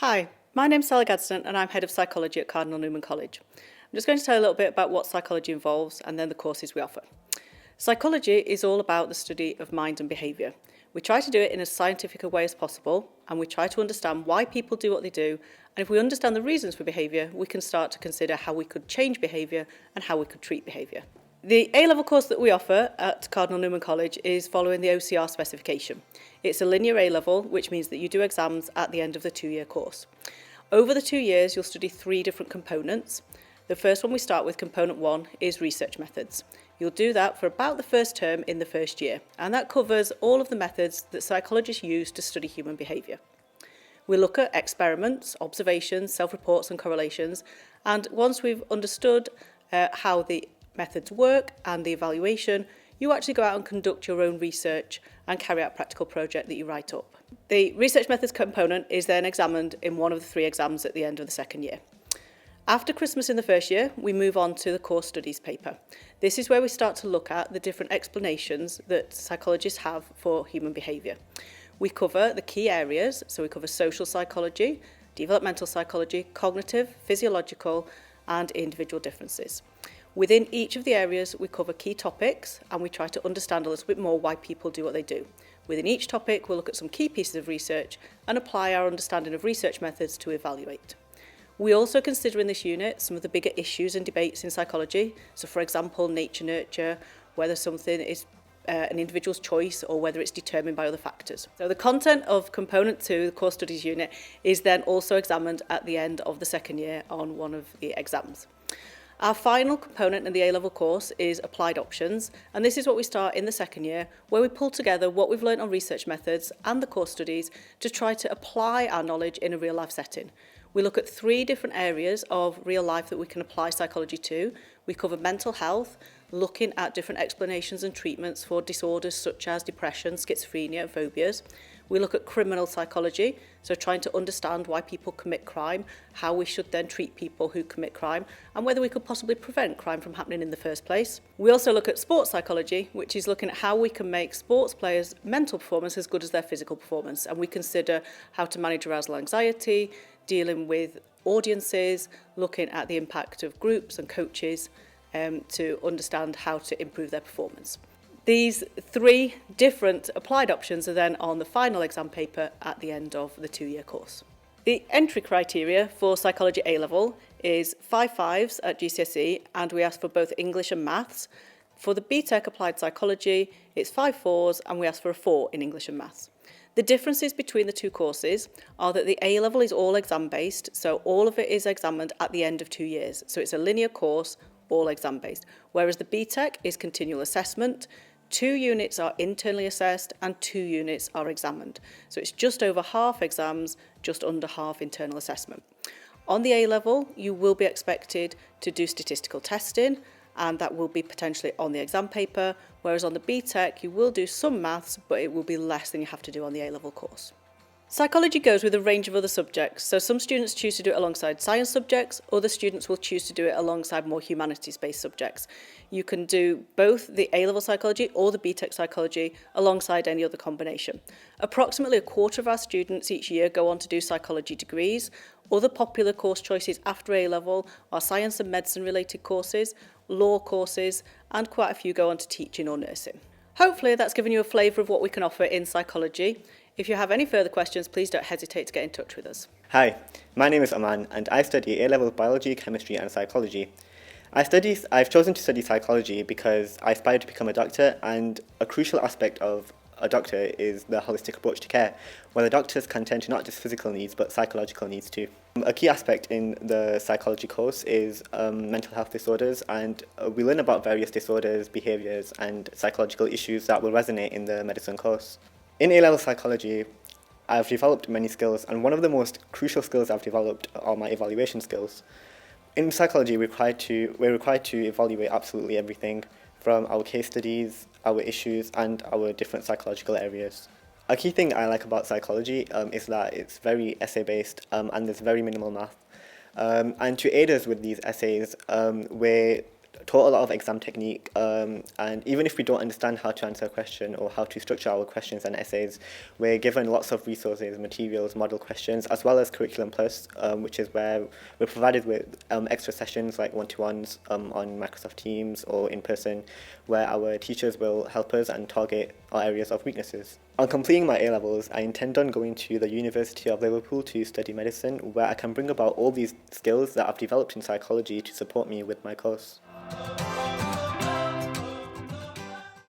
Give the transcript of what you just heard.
Hi, my name's Sally Gadsden and I'm Head of Psychology at Cardinal Newman College. I'm just going to tell you a little bit about what psychology involves and then the courses we offer. Psychology is all about the study of mind and behaviour. We try to do it in as scientific a way as possible, and we try to understand why people do what they do, and if we understand the reasons for behaviour, we can start to consider how we could change behaviour and how we could treat behaviour. The A-level course that we offer at Cardinal Newman College is following the OCR specification. It's a linear A-level, which means that you do exams at the end of the 2-year course. Over the 2 years, you'll study 3 different components. The first one we start with, component 1, is research methods. You'll do that for about the first term in the first year, and that covers all of the methods that psychologists use to study human behaviour. We look at experiments, observations, self-reports and correlations, and once we've understood how the methods work and the evaluation, you actually go out and conduct your own research and carry out a practical project that you write up. The research methods component is then examined in one of the 3 exams at the end of the second year. After Christmas in the first year, we move on to the core studies paper. This is where we start to look at the different explanations that psychologists have for human behaviour. We cover the key areas, so we cover social psychology, developmental psychology, cognitive, physiological, and individual differences. Within each of the areas, we cover key topics and we try to understand a little bit more why people do what they do. Within each topic, we'll look at some key pieces of research and apply our understanding of research methods to evaluate. We also consider in this unit some of the bigger issues and debates in psychology. So, for example, nature-nurture, whether something is an individual's choice or whether it's determined by other factors. So the content of component 2, the core studies unit, is then also examined at the end of the second year on one of the exams. Our final component in the A-level course is applied options, and this is what we start in the second year, where we pull together what we've learned on research methods and the core studies to try to apply our knowledge in a real-life setting. We look at 3 different areas of real life that we can apply psychology to. We cover mental health, looking at different explanations and treatments for disorders such as depression, schizophrenia and phobias. We look at criminal psychology, so trying to understand why people commit crime, how we should then treat people who commit crime, and whether we could possibly prevent crime from happening in the first place. We also look at sports psychology, which is looking at how we can make sports players' mental performance as good as their physical performance, and we consider how to manage arousal anxiety, dealing with audiences, looking at the impact of groups and coaches to understand how to improve their performance. These 3 different applied options are then on the final exam paper at the end of the 2-year course. The entry criteria for Psychology A-Level is 5 5s at GCSE, and we ask for both English and Maths. For the BTEC Applied Psychology, it's 5 4s and we ask for a 4 in English and Maths. The differences between the 2 courses are that the A-Level is all exam-based, so all of it is examined at the end of 2 years. So it's a linear course, all exam-based, whereas the BTEC is continual assessment. 2 units are internally assessed and 2 units are examined. So it's just over half exams, just under half internal assessment. On the A-Level, you will be expected to do statistical testing, and that will be potentially on the exam paper, whereas on the BTEC you will do some maths, but it will be less than you have to do on the A-Level course. Psychology goes with a range of other subjects, so some students choose to do it alongside science subjects, other students will choose to do it alongside more humanities-based subjects. You can do both the A-Level psychology or the BTEC psychology alongside any other combination. Approximately a quarter of our students each year go on to do psychology degrees. Other popular course choices after A-Level are science and medicine related courses, law courses, and quite a few go on to teaching or nursing. Hopefully that's given you a flavour of what we can offer in psychology. If you have any further questions, please don't hesitate to get in touch with us. Hi, my name is Aman and I study A-level biology, chemistry and psychology. I've chosen to study psychology because I aspire to become a doctor, and a crucial aspect of a doctor is the holistic approach to care, where the doctors can tend to not just physical needs but psychological needs too. A key aspect in the psychology course is mental health disorders, and we learn about various disorders, behaviours and psychological issues that will resonate in the medicine course. In A-level psychology, I've developed many skills, and one of the most crucial skills I've developed are my evaluation skills. In psychology, we're required to evaluate absolutely everything from our case studies, our issues, and our different psychological areas. A key thing I like about psychology is that it's very essay-based and there's very minimal math. And to aid us with these essays, we're taught a lot of exam technique, and even if we don't understand how to answer a question or how to structure our questions and essays, we're given lots of resources, materials, model questions, as well as Curriculum Plus, which is where we're provided with extra sessions like one-to-ones on Microsoft Teams or in person, where our teachers will help us and target our areas of weaknesses. On completing my A-levels, I intend on going to the University of Liverpool to study medicine, where I can bring about all these skills that I've developed in psychology to support me with my course.